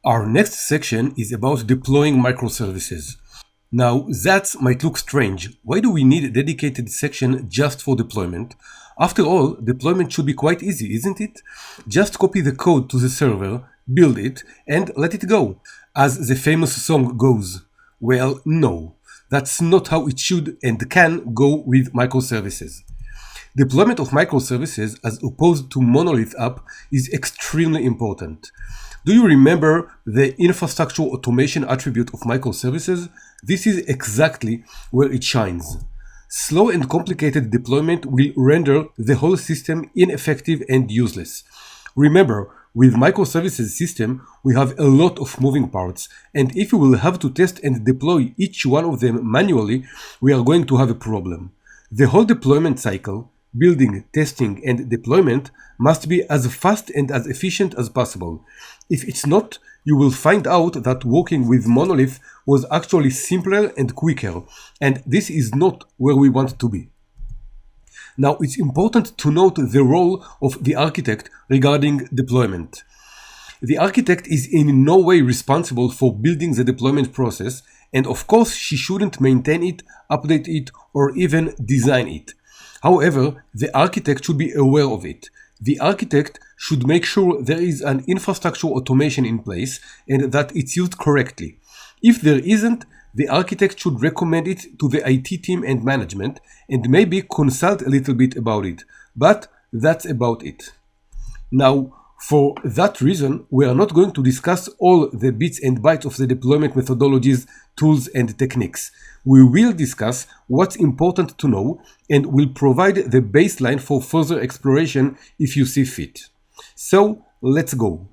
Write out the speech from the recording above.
Our next section is about deploying microservices. Now, that might look strange. Why do we need a dedicated section just for deployment? After all, deployment should be quite easy, isn't it? Just copy the code to the server, build it, and let it go. As the famous song goes. Well, no. That's not how it should and can go with microservices. Deployment of microservices as opposed to monolith app is extremely important. Do you remember the infrastructure automation attribute of microservices? This is exactly where it shines. Slow and complicated deployment will render the whole system ineffective and useless. Remember, with microservices system, we have a lot of moving parts, and if we will have to test and deploy each one of them manually, we are going to have a problem. The whole deployment cycle, building, testing, and deployment must be as fast and as efficient as possible. If it's not, you will find out that working with monolith was actually simpler and quicker, and this is not where we want to be. Now, it's important to note the role of the architect regarding deployment. The architect is in no way responsible for building the deployment process, and of course she shouldn't maintain it, update it, or even design it. However, the architect should be aware of it. The architect should make sure there is an infrastructure automation in place and that it's used correctly. If there isn't, the architect should recommend it to the IT team and management and maybe consult a little bit about it. But that's about it. Now, for that reason, we are not going to discuss all the bits and bytes of the deployment methodologies, tools, and techniques. We will discuss what's important to know and will provide the baseline for further exploration if you see fit. So, let's go.